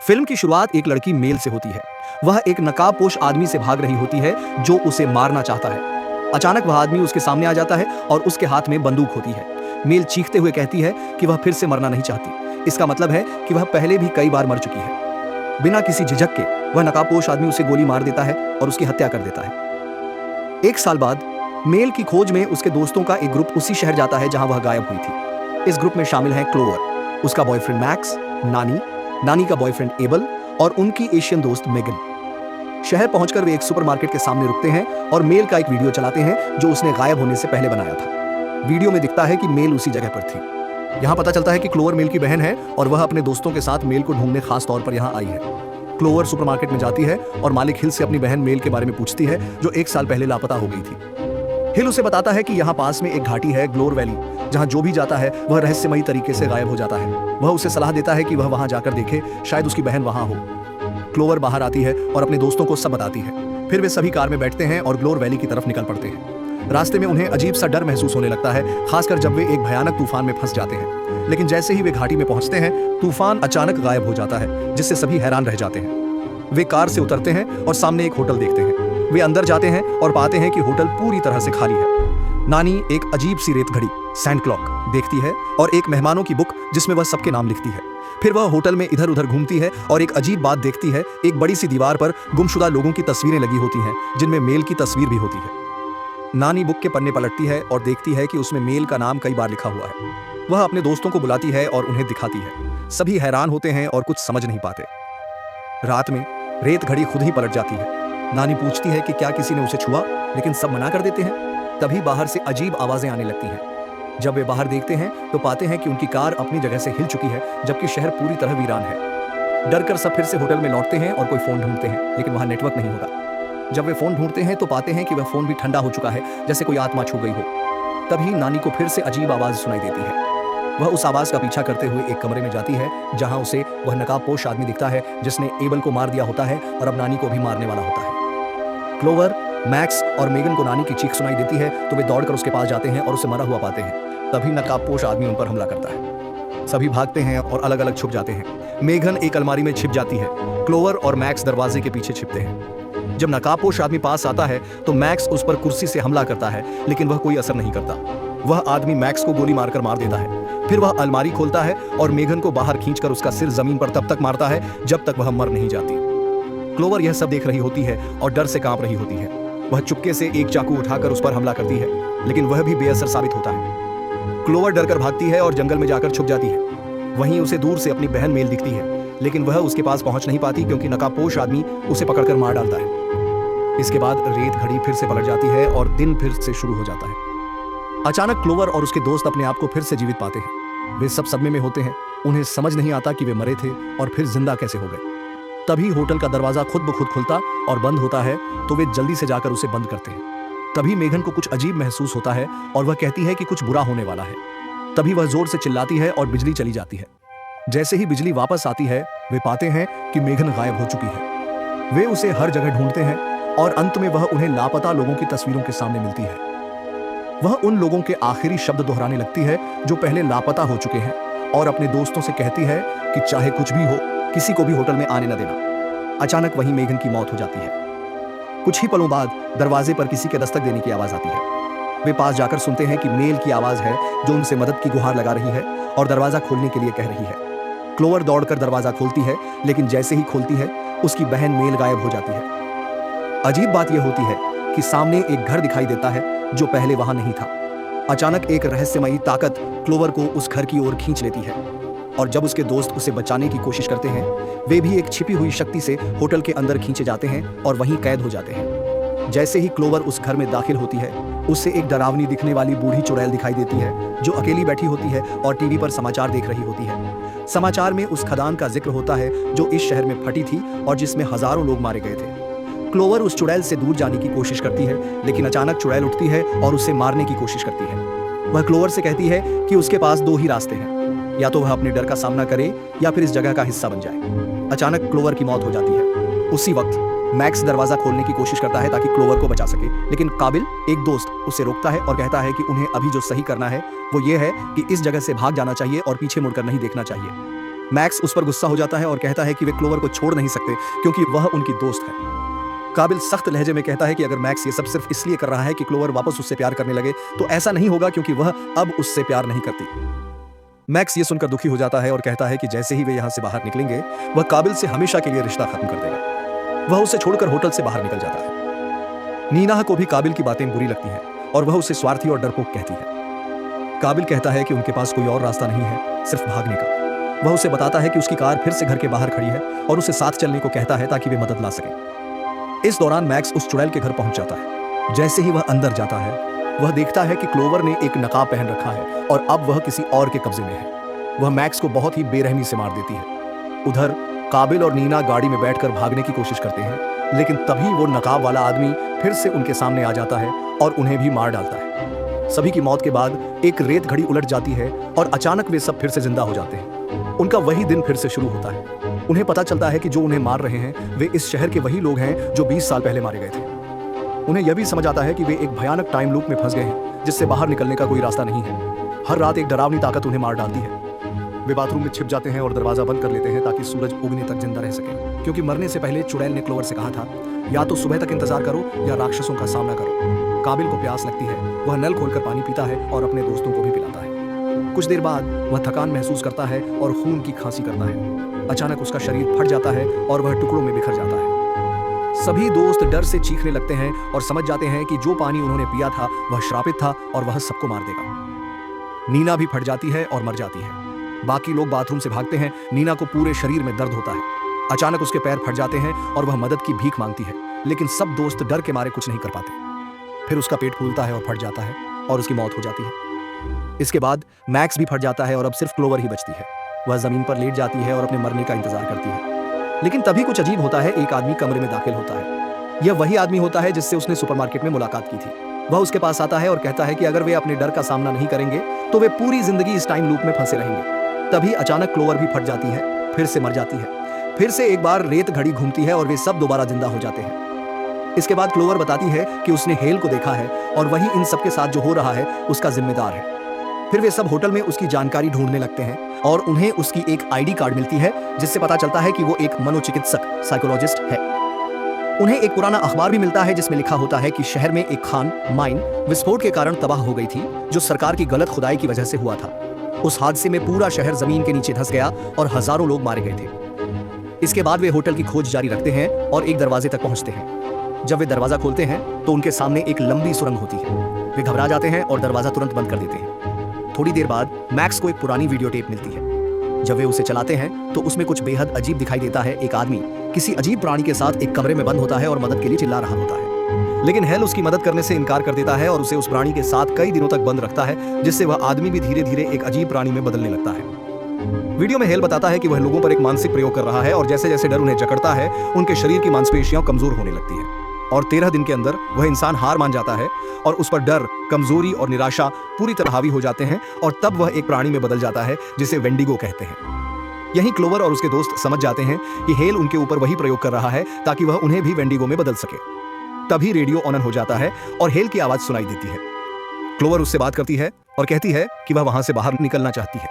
Film की शुरुआत एक लड़की मेल से होती है। वह एक नकाबपोश आदमी से भाग रही होती है जो उसे मारना चाहता है। अचानक वह आदमी उसके सामने आ जाता है और उसके हाथ में बंदूक होती है। मेल चीखते हुए कहती है कि वह फिर से मरना नहीं चाहती। इसका मतलब है कि वह पहले भी कई बार मर चुकी है। बिना किसी झिझक के वह नकाबपोश आदमी उसे गोली मार देता है और उसकी हत्या कर देता है। एक साल बाद मेल की खोज में उसके दोस्तों का एक ग्रुप उसी शहर जाता है जहां वह गायब हुई थी। इस ग्रुप में शामिल हैं क्लोवर, उसका बॉयफ्रेंड मैक्स, नानी का बॉयफ्रेंड एबल और उनकी एशियन दोस्त मेगन। शहर पहुंचकर वे एक सुपरमार्केट के सामने रुकते हैं और मेल का एक वीडियो चलाते हैं जो उसने गायब होने से पहले बनाया था। वीडियो में दिखता है कि मेल उसी जगह पर थी। यहाँ पता चलता है कि क्लोवर मेल की बहन है और वह अपने दोस्तों के साथ मेल को ढूंढने खास तौर पर यहाँ आई है। क्लोवर सुपरमार्केट में जाती है और मालिक हिल से अपनी बहन मेल के बारे में पूछती है जो 1 साल पहले लापता हो गई थी। हिल उसे बताता है कि यहाँ पास में एक घाटी है ग्लोर वैली, जहाँ जो भी जाता है वह रहस्यमयी तरीके से गायब हो जाता है। वह उसे सलाह देता है कि वह वहां जाकर देखे, शायद उसकी बहन वहां हो। क्लोवर बाहर आती है और अपने दोस्तों को सब बताती है। फिर वे सभी कार में बैठते हैं और ग्लोर वैली की तरफ निकल पड़ते हैं। रास्ते में उन्हें अजीब सा डर महसूस होने लगता है, खासकर जब वे एक भयानक तूफान में फंस जाते हैं। लेकिन जैसे ही वे घाटी में पहुंचते हैं, तूफान अचानक गायब हो जाता है, जिससे सभी हैरान रह जाते हैं। वे कार से उतरते हैं और सामने एक होटल देखते हैं। वे अंदर जाते हैं और पाते हैं कि होटल पूरी तरह से खाली है। नानी एक अजीब सी रेत घड़ी सैंड क्लॉक देखती है और एक मेहमानों की बुक जिसमें वह सबके नाम लिखती है। फिर वह होटल में इधर उधर घूमती है और एक अजीब बात देखती है। एक बड़ी सी दीवार पर गुमशुदा लोगों की तस्वीरें लगी होती हैं, जिनमें मेल की तस्वीर भी होती है। नानी बुक के पन्ने पलटती है और देखती है कि उसमें मेल का नाम कई बार लिखा हुआ है। वह अपने दोस्तों को बुलाती है और उन्हें दिखाती है। सभी हैरान होते हैं और कुछ समझ नहीं पाते। रात में रेत घड़ी खुद ही पलट जाती है। नानी पूछती है कि क्या किसी ने उसे छुआ, लेकिन सब मना कर देते हैं। तभी बाहर से अजीब आवाजें आने लगती हैं। जब वे बाहर देखते हैं तो पाते हैं कि उनकी कार अपनी जगह से हिल चुकी है, जबकि शहर पूरी तरह वीरान है। डरकर सब फिर से होटल में लौटते हैं और कोई फोन ढूंढते हैं, लेकिन वहां नेटवर्क नहीं होता। जब वे फोन ढूंढते हैं तो पाते हैं कि वह फोन भी ठंडा हो चुका है, जैसे कोई आत्मा छू गई हो। तभी नानी को फिर से अजीब आवाज सुनाई देती है। वह उस आवाज का पीछा करते हुए एक कमरे में जाती है, जहां उसे वह नकाबपोश आदमी दिखता है जिसने एबल को मार दिया होता है और अब नानी को भी मारने वाला होता है। क्लोवर, मैक्स और मेगन को नानी की चीख सुनाई देती है तो वे दौड़कर उसके पास जाते हैं और उसे मरा हुआ पाते हैं। तभी नकाबपोश आदमी उन पर हमला करता है। सभी भागते हैं और अलग अलग छुप जाते हैं। मेगन एक अलमारी में छिप जाती है। क्लोवर और मैक्स दरवाजे के पीछे छिपते हैं। जब नकाबपोश आदमी पास आता है तो मैक्स उस पर कुर्सी से हमला करता है, लेकिन वह कोई असर नहीं करता। वह आदमी मैक्स को गोली मारकर मार देता है। फिर वह अलमारी खोलता है और मेगन को बाहर खींचकर उसका सिर जमीन पर तब तक मारता है जब तक वह मर नहीं जाती। क्लोवर यह सब देख रही होती है और डर से कांप रही होती है। वह चुपके से एक चाकू उठाकर उस पर हमला करती है, लेकिन वह भी बेअसर साबित होता है। क्लोवर डरकर भागती है और जंगल में जाकर छुप जाती है। वहीं उसे दूर से अपनी बहन मेल दिखती है, लेकिन वह उसके पास पहुंच नहीं पाती क्योंकि नकाबपोश आदमी उसे पकड़कर मार डालता है। इसके बाद रेत घड़ी फिर से पलट जाती है और दिन फिर से शुरू हो जाता है। अचानक क्लोवर और उसके दोस्त अपने आप को फिर से जीवित पाते हैं। वे सब सदमे में होते हैं। उन्हें समझ नहीं आता कि वे मरे थे और फिर जिंदा कैसे हो गए। तभी होटल का दरवाजा खुद ब खुद खुलता और बंद होता है, तो वे जल्दी से जाकर उसे बंद करते हैं। तभी मेगन को कुछ अजीब महसूस होता है और वह कहती है कि कुछ बुरा होने वाला है। तभी वह जोर से चिल्लाती है और बिजली चली जाती है। जैसे ही बिजली वापस आती है, वे पाते हैं कि मेगन गायब हो चुकी है। वे उसे हर जगह ढूंढते हैं और अंत में वह उन्हें लापता लोगों की तस्वीरों के सामने मिलती है। वह उन लोगों के आखिरी शब्द दोहराने लगती है जो पहले लापता हो चुके हैं और अपने दोस्तों से कहती है कि चाहे कुछ भी हो, किसी को भी होटल में आने न देना। अचानक वहीं मेगन की मौत हो जाती है। कुछ ही पलों बाद दरवाजे पर किसी के दस्तक देने की आवाज आती है। वे पास जाकर सुनते हैं कि मेल की आवाज है जो उनसे मदद की गुहार लगा रही है और दरवाजा खोलने के लिए कह रही है। क्लोवर दौड़कर दरवाजा खोलती है, लेकिन जैसे ही खोलती है उसकी बहन मेल गायब हो जाती है। अजीब बात यह होती है कि सामने एक घर दिखाई देता है जो पहले वहां नहीं था। अचानक एक रहस्यमयी ताकत क्लोवर को उस घर की ओर खींच लेती है और जब उसके दोस्त उसे बचाने की कोशिश करते हैं, वे भी एक छिपी हुई शक्ति से होटल के अंदर खींचे जाते हैं और वहीं कैद हो जाते हैं। जैसे ही क्लोवर उस घर में दाखिल होती है, उससे एक डरावनी दिखने वाली बूढ़ी चुड़ैल दिखाई देती है जो अकेली बैठी होती है और टीवी पर समाचार देख रही होती है। समाचार में उस खदान का जिक्र होता है जो इस शहर में फटी थी और जिसमें हजारों लोग मारे गए थे। क्लोवर उस चुड़ैल से दूर जाने की कोशिश करती है, लेकिन अचानक चुड़ैल उठती है और उसे मारने की कोशिश करती है। वह क्लोवर से कहती है कि उसके पास 2 ही रास्ते हैं, या तो वह अपने डर का सामना करे या फिर इस जगह का हिस्सा बन जाए। अचानक क्लोवर की मौत हो जाती है। उसी वक्त मैक्स दरवाजा खोलने की कोशिश करता है ताकि क्लोवर को बचा सके, लेकिन काबिल एक दोस्त उसे रोकता है और कहता है कि उन्हें अभी जो सही करना है वो ये है कि इस जगह से भाग जाना चाहिए और पीछे मुड़कर नहीं देखना चाहिए। मैक्स उस पर गुस्सा हो जाता है और कहता है कि वे क्लोवर को छोड़ नहीं सकते क्योंकि वह उनकी दोस्त है। काबिल सख्त लहजे में कहता है कि अगर मैक्स ये सब सिर्फ इसलिए कर रहा है कि क्लोवर वापस उससे प्यार करने लगे तो ऐसा नहीं होगा क्योंकि वह अब उससे प्यार नहीं करती। मैक्स ये सुनकर दुखी हो जाता है और कहता है कि जैसे ही वे यहाँ से बाहर निकलेंगे वह काबिल से हमेशा के लिए रिश्ता खत्म कर देगा। वह उसे छोड़कर होटल से बाहर निकल जाता है। नीना को भी काबिल की बातें बुरी लगती हैं और वह उसे स्वार्थी और डरपोक कहती है। काबिल कहता है कि उनके पास कोई और रास्ता नहीं है सिर्फ भागने का। वह उसे बताता है कि उसकी कार फिर से घर के बाहर खड़ी है और उसे साथ चलने को कहता है ताकि वे मदद ला सकें। इस दौरान मैक्स उस चुड़ैल के घर पहुंच जाता है। जैसे ही वह अंदर जाता है वह देखता है कि क्लोवर ने एक नकाब पहन रखा है और अब वह किसी और के कब्जे में है। वह मैक्स को बहुत ही बेरहमी से मार देती है। उधर काबिल और नीना गाड़ी में बैठकर भागने की कोशिश करते हैं, लेकिन तभी वो नकाब वाला आदमी फिर से उनके सामने आ जाता है और उन्हें भी मार डालता है। सभी की मौत के बाद एक रेत घड़ी उलट जाती है और अचानक वे सब फिर से जिंदा हो जाते हैं। उनका वही दिन फिर से शुरू होता है। उन्हें पता चलता है कि जो उन्हें मार रहे हैं वे इस शहर के वही लोग हैं जो 20 साल पहले मारे गए थे। उन्हें यह भी समझ आता है कि वे एक भयानक टाइम लूप में फंस गए हैं जिससे बाहर निकलने का कोई रास्ता नहीं है। हर रात एक डरावनी ताकत उन्हें मार डालती है। वे बाथरूम में छिप जाते हैं और दरवाजा बंद कर लेते हैं ताकि सूरज उगने तक जिंदा रह सके, क्योंकि मरने से पहले चुड़ैल ने क्लोवर से कहा था या तो सुबह तक इंतजार करो या राक्षसों का सामना करो। काबिल को प्यास लगती है। वह नल खोलकर पानी पीता है और अपने दोस्तों को भी पिलाता है। कुछ देर बाद वह थकान महसूस करता है और खून की खांसी करता है। अचानक उसका शरीर फट जाता है और वह टुकड़ों में बिखर जाता है। सभी दोस्त डर से चीखने लगते हैं और समझ जाते हैं कि जो पानी उन्होंने पिया था वह श्रापित था और वह सबको मार देगा। नीना भी फट जाती है और मर जाती है। बाकी लोग बाथरूम से भागते हैं। नीना को पूरे शरीर में दर्द होता है। अचानक उसके पैर फट जाते हैं और वह मदद की भीख मांगती है, लेकिन सब दोस्त डर के मारे कुछ नहीं कर पाते। फिर उसका पेट फूलता है और फट जाता है और उसकी मौत हो जाती है। इसके बाद मैक्स भी फट जाता है और अब सिर्फ क्लोवर ही बचती है। वह जमीन पर लेट जाती है और अपने मरने का इंतजार करती है। लेकिन तभी कुछ अजीब होता है। एक आदमी कमरे में दाखिल होता है। यह वही आदमी होता है जिससे उसने सुपरमार्केट में मुलाकात की थी। वह उसके पास आता है और कहता है कि अगर वे अपने डर का सामना नहीं करेंगे तो वे पूरी जिंदगी इस टाइम लूप में फंसे रहेंगे। तभी अचानक क्लोवर भी फट जाती है, फिर से मर जाती है। फिर से एक बार रेत घड़ी घूमती है और वे सब दोबारा जिंदा हो जाते हैं। इसके बाद क्लोवर बताती है कि उसने हेल को देखा है और वही इन सबके साथ जो हो रहा है उसका जिम्मेदार है। फिर वे सब होटल में उसकी जानकारी ढूंढने लगते हैं और उन्हें उसकी एक आईडी कार्ड मिलती है जिससे पता चलता है कि वो एक मनोचिकित्सक साइकोलॉजिस्ट है। उन्हें एक पुराना अखबार भी मिलता है जिसमें लिखा होता है कि शहर में एक खान माइन विस्फोट के कारण तबाह हो गई थी, जो सरकार की गलत खुदाई की वजह से हुआ था। उस हादसे में पूरा शहर जमीन के नीचे धंस गया और हजारों लोग मारे गए थे। इसके बाद वे होटल की खोज जारी रखते हैं और एक दरवाजे तक पहुंचते हैं। जब वे दरवाजा खोलते हैं तो उनके सामने एक लंबी सुरंग होती है। वे घबरा जाते हैं और दरवाजा तुरंत बंद कर देते हैं। थोड़ी देर बाद मैक्स को एक पुरानी वीडियो टेप मिलती है। जब वे उसे चलाते हैं तो उसमें कुछ बेहद अजीब दिखाई देता है। एक आदमी किसी अजीब प्राणी के साथ एक कमरे में बंद होता है और मदद के लिए चिल्ला रहा होता है, लेकिन हेल उसकी मदद करने से इनकार कर देता है और उसे उस प्राणी के साथ कई दिनों तक बंद रखता है, जिससे वह आदमी भी धीरे धीरे एक अजीब प्राणी में बदलने लगता है। वीडियो में हेल बताता है कि वह लोगों पर एक मानसिक प्रयोग कर रहा है और जैसे जैसे डर उन्हें जकड़ता है उनके शरीर की मांसपेशियां कमजोर होने लगती हैं और 13 दिन के अंदर वह इंसान हार मान जाता है और उस पर डर, कमजोरी और निराशा पूरी तरह हावी हो जाते हैं और तब वह एक प्राणी में बदल जाता है जिसे वेंडिगो कहते हैं। यहीं क्लोवर और उसके दोस्त समझ जाते हैं कि हेल उनके ऊपर वही प्रयोग कर रहा है ताकि वह उन्हें भी वेंडिगो में बदल सके। तभी रेडियो ऑन हो जाता है और हेल की आवाज सुनाई देती है। क्लोवर उससे बात करती है और कहती है कि वह वहां से बाहर निकलना चाहती है।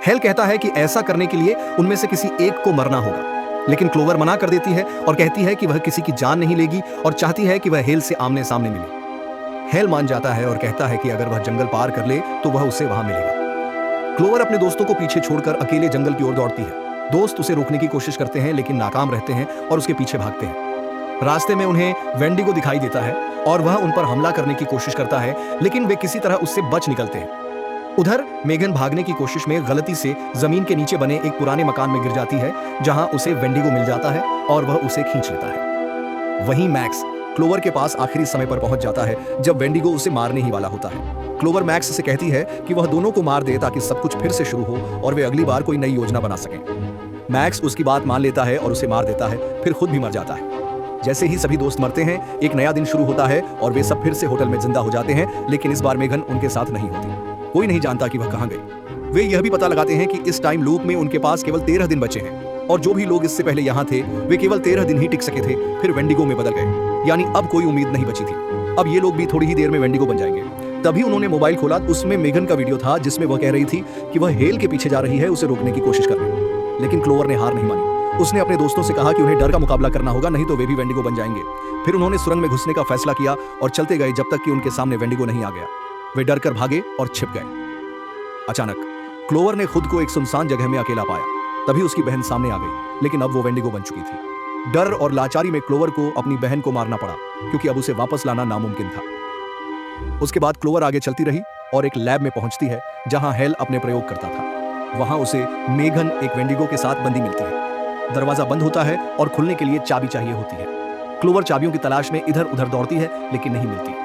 हेल कहता है कि ऐसा करने के लिए उनमें से किसी एक को मरना होगा, लेकिन क्लोवर मना कर देती है और कहती है कि वह किसी की जान नहीं लेगी और चाहती है कि वह हेल से आमने सामने मिले। हेल मान जाता है और कहता है कि अगर वह जंगल पार कर ले तो वह उसे वहां मिलेगा। क्लोवर अपने दोस्तों को पीछे छोड़कर अकेले जंगल की ओर दौड़ती है। दोस्त उसे रोकने की कोशिश करते हैं लेकिन नाकाम रहते हैं और उसके पीछे भागते हैं। रास्ते में उन्हें वेंडिगो दिखाई देता है और वह उन पर हमला करने की कोशिश करता है, लेकिन वे किसी तरह उससे बच निकलते हैं। उधर मेगन भागने की कोशिश में गलती से जमीन के नीचे बने एक पुराने मकान में गिर जाती है, जहां उसे वेंडिगो मिल जाता है और वह उसे खींच लेता है। वहीं मैक्स क्लोवर के पास आखिरी समय पर पहुंच जाता है जब वेंडिगो उसे मारने ही वाला होता है। क्लोवर मैक्स से कहती है कि वह दोनों को मार दे ताकि सब कुछ फिर से शुरू हो और वे अगली बार कोई नई योजना बना सकें। मैक्स उसकी बात मान लेता है और उसे मार देता है, फिर खुद भी मर जाता है। जैसे ही सभी दोस्त मरते हैं एक नया दिन शुरू होता है और वे सब फिर से होटल में जिंदा हो जाते हैं, लेकिन इस बार मेगन उनके साथ नहीं होती। कोई नहीं जानता कि वह कहां गई। वे यह भी पता लगाते हैं कि इस टाइम लूप में उनके पास केवल 13 दिन बचे हैं और जो भी लोग इससे पहले यहाँ थे वे केवल 13 दिन ही टिक सके थे, फिर वेंडिगो में बदल गए। यानी अब कोई उम्मीद नहीं बची थी। अब ये लोग भी थोड़ी ही देर में वेंडिगो बन जाएंगे। तभी उन्होंने मोबाइल खोला। उसमें मेगन का वीडियो था जिसमें वह कह रही थी कि वह हेल के पीछे जा रही है उसे रोकने की कोशिश कर रही है, लेकिन क्लोवर ने हार नहीं मानी। उसने अपने दोस्तों से कहा कि उन्हें डर का मुकाबला करना होगा, नहीं तो वे भी वेंडिगो बन जाएंगे। फिर उन्होंने सुरंग में घुसने का फैसला किया और चलते गए जब तक कि उनके सामने वेंडिगो नहीं आ गया। वे डर कर भागे और छिप गए। अचानक क्लोवर ने खुद को एक सुनसान जगह में अकेला पाया। तभी उसकी बहन सामने आ गई, लेकिन अब वो वेंडिगो बन चुकी थी। डर और लाचारी में क्लोवर को अपनी बहन को मारना पड़ा, क्योंकि अब उसे वापस लाना नामुमकिन था। उसके बाद क्लोवर आगे चलती रही और एक लैब में पहुंचती है जहां हेल अपने प्रयोग करता था। वहां उसे मेघन एक वेंडिगो के साथ बंदी मिलती है। दरवाजा बंद होता है और खुलने के लिए चाबी चाहिए होती है। क्लोवर चाबियों की तलाश में इधर उधर दौड़ती है, लेकिन नहीं मिलती।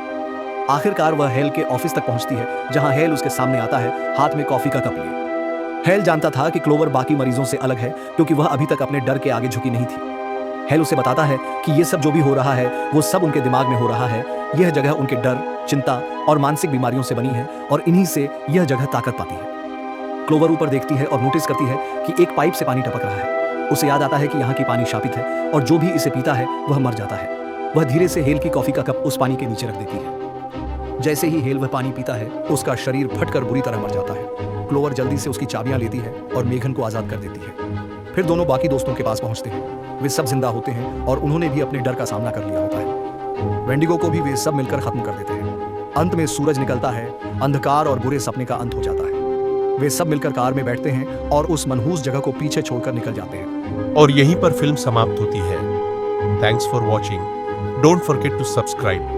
आखिरकार वह हेल के ऑफिस तक पहुंचती है, जहां हेल उसके सामने आता है, हाथ में कॉफी का कप लिए। हेल जानता था कि क्लोवर बाकी मरीजों से अलग है, क्योंकि वह अभी तक अपने डर के आगे झुकी नहीं थी। हेल उसे बताता है कि ये सब जो भी हो रहा है वो सब उनके दिमाग में हो रहा है। यह जगह उनके डर, चिंता और मानसिक बीमारियों से बनी है और इन्हीं से यह जगह ताकत पाती है। क्लोवर ऊपर देखती है और नोटिस करती है कि एक पाइप से पानी टपक रहा है। उसे याद आता है कि यहाँ की पानी शापित है और जो भी इसे पीता है वह मर जाता है। वह धीरे से हेल की कॉफी का कप उस पानी के नीचे रख देती है। जैसे ही हेल वह पानी पीता है, उसका शरीर फटकर बुरी तरह मर जाता है। क्लोवर जल्दी से उसकी चाबियां लेती है और मेघन को आजाद कर देती है। फिर दोनों बाकी दोस्तों के पास पहुंचते हैं। वे सब जिंदा होते हैं और उन्होंने भी अपने डर का सामना कर लिया होता है। वेंडिगो को भी वे सब मिलकर खत्म कर देते हैं। अंत में सूरज निकलता है, अंधकार और बुरे सपने का अंत हो जाता है। वे सब मिलकर कार में बैठते हैं और उस मनहूस जगह को पीछे छोड़कर निकल जाते हैं। और यहीं पर फिल्म समाप्त होती है। Thanks for watching. Don't forget to subscribe.